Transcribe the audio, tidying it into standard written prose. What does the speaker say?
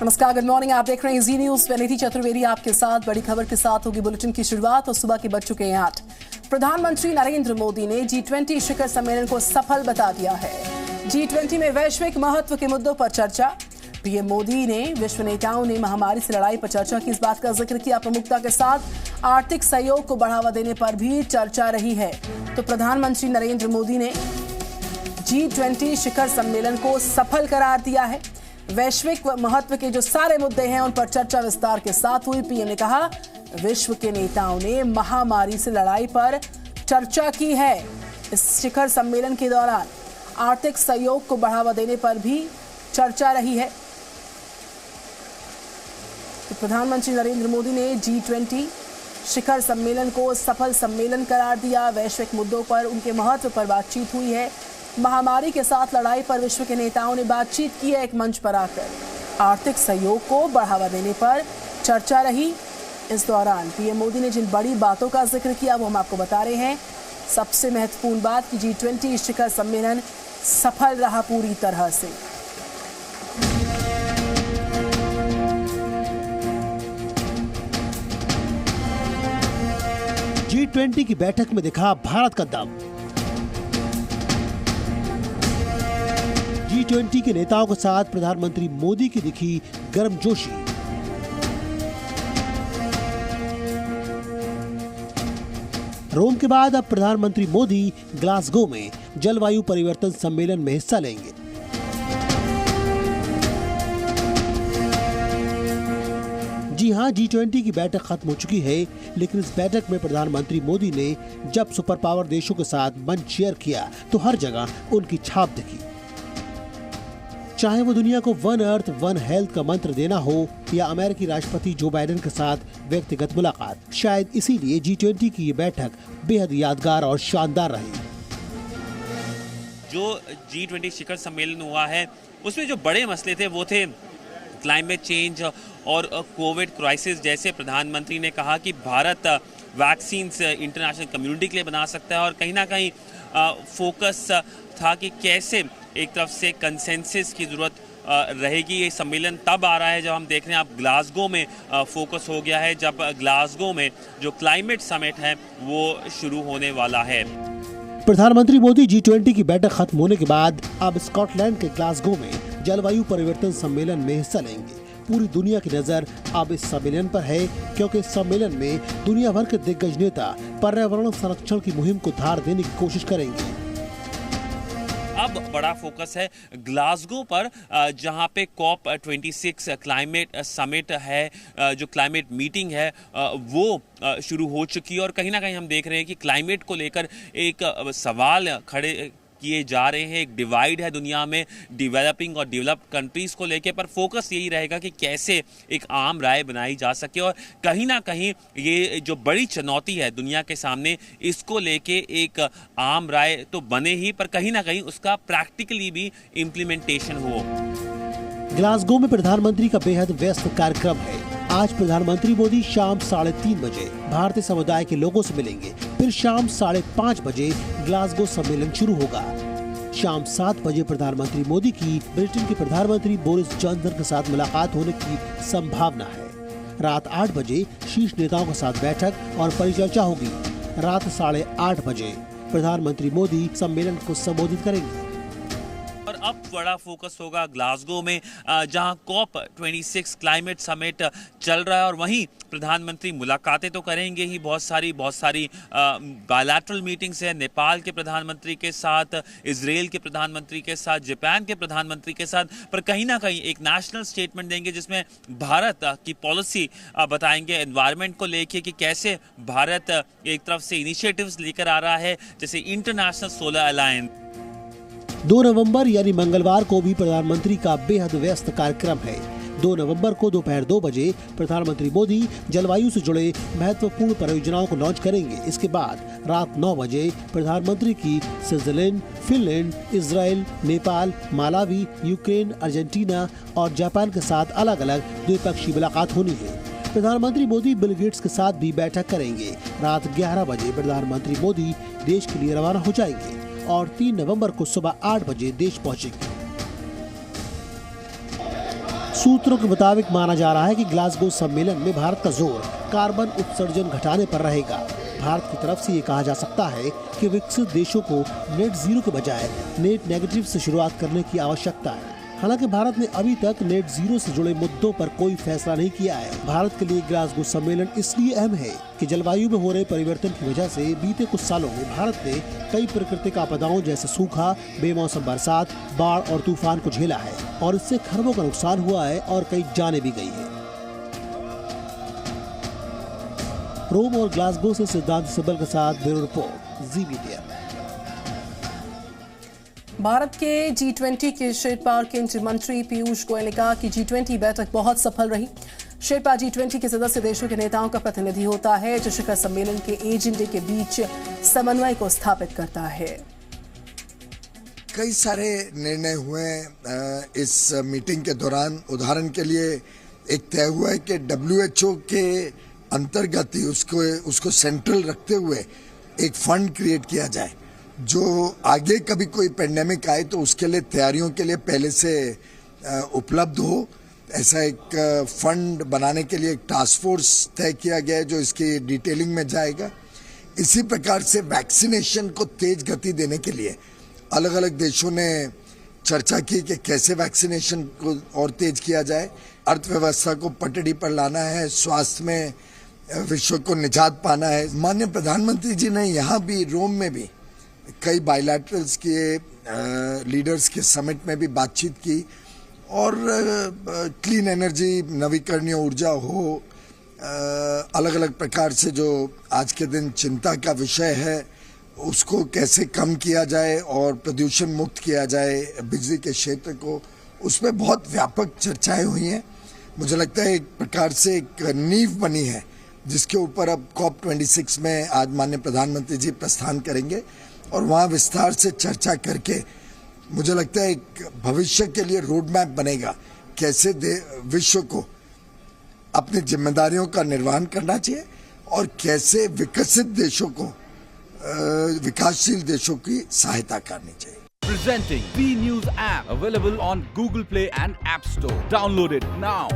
नमस्कार, good morning. आप देख रहे हैं जी न्यूज। मैं निधि चतुर्वेदी आपके साथ। बड़ी खबर के साथ होगी बुलेटिन की शुरुआत और सुबह के बज चुके हैं 8। प्रधानमंत्री नरेंद्र मोदी ने G20 शिखर सम्मेलन को सफल बता दिया है। G20 में वैश्विक महत्व के मुद्दों पर चर्चा। पीएम मोदी ने विश्व नेताओं ने महामारी से लड़ाई पर चर्चा की। इस बात का जिक्र किया। प्रमुखता के साथ आर्थिक सहयोग को बढ़ावा देने पर भी चर्चा रही है। तो प्रधानमंत्री नरेंद्र मोदी ने G20 शिखर सम्मेलन को सफल करार दिया है। वैश्विक महत्व के जो सारे मुद्दे हैं उन पर चर्चा विस्तार के साथ हुई। पीएम ने कहा, विश्व के नेताओं ने महामारी से लड़ाई पर चर्चा की है। इस शिखर सम्मेलन के दौरान आर्थिक सहयोग को बढ़ावा देने पर भी चर्चा रही है। तो प्रधानमंत्री नरेंद्र मोदी ने G20 शिखर सम्मेलन को सफल सम्मेलन करार दिया। वैश्विक मुद्दों पर उनके महत्व पर बातचीत हुई है। महामारी के साथ लड़ाई पर विश्व के नेताओं ने बातचीत की है। एक मंच पर आकर आर्थिक सहयोग को बढ़ावा देने पर चर्चा रही। इस दौरान पीएम मोदी ने जिन बड़ी बातों का जिक्र किया वो हम आपको बता रहे हैं। सबसे महत्वपूर्ण बात कि G20 शिखर सम्मेलन सफल रहा पूरी तरह से। G20 की बैठक में दिखा भारत का दम। G20 के नेताओं के साथ प्रधानमंत्री मोदी की दिखी गर्मजोशी। रोम के बाद अब प्रधानमंत्री मोदी ग्लासगो में जलवायु परिवर्तन सम्मेलन में हिस्सा लेंगे। जी हां, G20 की बैठक खत्म हो चुकी है, लेकिन इस बैठक में प्रधानमंत्री मोदी ने जब सुपर पावर देशों के साथ मंच शेयर किया तो हर जगह उनकी छाप दिखी। चाहे वो दुनिया को वन अर्थ वन हेल्थ का मंत्र देना हो या अमेरिकी राष्ट्रपति जो बाइडेन के साथ व्यक्तिगत मुलाकात, शायद इसीलिए G20 की ये बैठक बेहद यादगार और शानदार रही। जो G20 शिखर सम्मेलन हुआ है उसमें जो बड़े मसले थे वो थे क्लाइमेट चेंज और कोविड क्राइसिस। जैसे प्रधानमंत्री ने कहा कि भारत वैक्सीन इंटरनेशनल कम्युनिटी के लिए बना सकता है और कहीं ना कहीं फोकस था कि कैसे एक तरफ से कंसेंसस की ज़रूरत रहेगी। ये सम्मेलन तब आ रहा है जब हम देख रहे हैं अब ग्लासगो में फोकस हो गया है, जब ग्लासगो में जो क्लाइमेट समिट है वो शुरू होने वाला है। प्रधानमंत्री मोदी G20 की बैठक खत्म होने के बाद अब स्कॉटलैंड के ग्लासगो में जलवायु परिवर्तन सम्मेलन में हिस्सा लेंगे। पूरी दुनिया की नजर अब इस सम्मेलन पर है, क्योंकि इस सम्मेलन में दुनिया भर के दिग्गज नेता पर्यावरण संरक्षण की मुहिम को धार देने की कोशिश करेंगे। अब बड़ा फोकस है ग्लासगो पर, जहां पे COP26 क्लाइमेट समिट है, जो क्लाइमेट मीटिंग है वो शुरू हो चुकी है। और कहीं ना कहीं हम देख रहे हैं कि क्लाइमेट को लेकर एक सवाल खड़े किए जा रहे हैं। एक डिवाइड है दुनिया में डेवलपिंग और डेवलप्ड कंट्रीज को लेकर, पर फोकस यही रहेगा कि कैसे एक आम राय बनाई जा सके। और कहीं ना कहीं ये जो बड़ी चुनौती है दुनिया के सामने, इसको लेके एक आम राय तो बने ही, पर कहीं ना कहीं उसका प्रैक्टिकली भी इम्प्लीमेंटेशन हो। ग्लासगो में प्रधानमंत्री का बेहद व्यस्त कार्यक्रम है। आज प्रधानमंत्री मोदी शाम 3:30 बजे भारतीय समुदाय के लोगों से मिलेंगे। फिर शाम 5:30 बजे ग्लासगो सम्मेलन शुरू होगा। शाम 7 बजे प्रधानमंत्री मोदी की ब्रिटेन के प्रधानमंत्री बोरिस जॉनसन के साथ मुलाकात होने की संभावना है। रात 8 बजे शीर्ष नेताओं के साथ बैठक और परिचर्चा होगी। रात 8:30 बजे प्रधानमंत्री मोदी सम्मेलन को संबोधित करेंगे। और अब बड़ा फोकस होगा ग्लासगो में, जहां COP26 क्लाइमेट समिट चल रहा है। और वहीं प्रधानमंत्री मुलाकातें तो करेंगे ही, बहुत सारी बायलैटरल मीटिंग्स है नेपाल के प्रधानमंत्री के साथ, इजराइल के प्रधानमंत्री के साथ, जापान के प्रधानमंत्री के साथ। पर कहीं ना कहीं एक नेशनल स्टेटमेंट देंगे जिसमें भारत की पॉलिसी बताएंगे एनवायरनमेंट को लेके कि कैसे भारत एक तरफ से इनिशिएटिव्स लेकर आ रहा है, जैसे इंटरनेशनल सोलर अलायंस। 2 नवंबर यानी मंगलवार को भी प्रधानमंत्री का बेहद व्यस्त कार्यक्रम है। 2 नवंबर को दोपहर 2 बजे प्रधानमंत्री मोदी जलवायु से जुड़े महत्वपूर्ण परियोजनाओं को लॉन्च करेंगे। इसके बाद रात 9 बजे प्रधानमंत्री की Switzerland, Finland, Israel, Nepal, Malawi, Ukraine, Argentina और जापान के साथ अलग अलग द्विपक्षीय मुलाकात होनी है। प्रधानमंत्री मोदी बिल गेट्स के साथ भी बैठक करेंगे। रात 11 बजे प्रधानमंत्री मोदी देश के लिए रवाना हो जाएंगे और 3 नवंबर को सुबह 8 बजे देश पहुंचेंगे। सूत्रों के मुताबिक माना जा रहा है कि ग्लासगो सम्मेलन में भारत का जोर कार्बन उत्सर्जन घटाने पर रहेगा। भारत की तरफ से ये कहा जा सकता है कि विकसित देशों को नेट जीरो के बजाय नेट नेगेटिव से शुरुआत करने की आवश्यकता है। हालांकि भारत ने अभी तक नेट जीरो से जुड़े मुद्दों पर कोई फैसला नहीं किया है। भारत के लिए ग्लासगो सम्मेलन इसलिए अहम है कि जलवायु में हो रहे परिवर्तन की वजह से बीते कुछ सालों में भारत ने कई प्राकृतिक आपदाओं जैसे सूखा, बेमौसम बरसात, बाढ़ और तूफान को झेला है और इससे खरबों का नुकसान हुआ है और कई जानें भी गई है। रोम और ग्लासगो से सिद्धांत सिब्बल के साथ ब्यूरो रिपोर्ट, जी मीडिया। भारत के G20 के शेरपा केंद्रीय मंत्री पीयूष गोयल ने कहा कि G20 बैठक बहुत सफल रही। शेरपा G20 के सदस्य देशों के नेताओं का प्रतिनिधि होता है जो शिखर सम्मेलन के एजेंडे के बीच समन्वय को स्थापित करता है। कई सारे निर्णय हुए इस मीटिंग के दौरान। उदाहरण के लिए एक तय हुआ है कि WHO के अंतर्गत ही उसको सेंट्रल रखते हुए एक फंड क्रिएट किया जाए जो आगे कभी कोई पेंडेमिक आए तो उसके लिए तैयारियों के लिए पहले से उपलब्ध हो। ऐसा एक फंड बनाने के लिए एक टास्क फोर्स तय किया गया है जो इसकी डिटेलिंग में जाएगा। इसी प्रकार से वैक्सीनेशन को तेज गति देने के लिए अलग अलग देशों ने चर्चा की कि कैसे वैक्सीनेशन को और तेज किया जाए। अर्थव्यवस्था को पटड़ी पर लाना है, स्वास्थ्य में विश्व को निजात पाना है। माननीय प्रधानमंत्री जी ने यहाँ भी, रोम में भी कई बायलैटरल्स के लीडर्स के समिट में भी बातचीत की और क्लीन एनर्जी, नवीकरणीय ऊर्जा हो, अलग अलग प्रकार से जो आज के दिन चिंता का विषय है उसको कैसे कम किया जाए और प्रदूषण मुक्त किया जाए बिजली के क्षेत्र को, उसमें बहुत व्यापक चर्चाएं हुई हैं। मुझे लगता है एक प्रकार से एक नींव बनी है जिसके ऊपर अब COP26 में आज माननीय प्रधानमंत्री जी प्रस्थान करेंगे और वहाँ विस्तार से चर्चा करके मुझे लगता है एक भविष्य के लिए रोड मैप बनेगा कैसे विश्व को अपनी जिम्मेदारियों का निर्वहन करना चाहिए और कैसे विकसित देशों को, विकासशील देशों की सहायता करनी चाहिए। Presenting B News app available on Google Play and App Store. Download it now.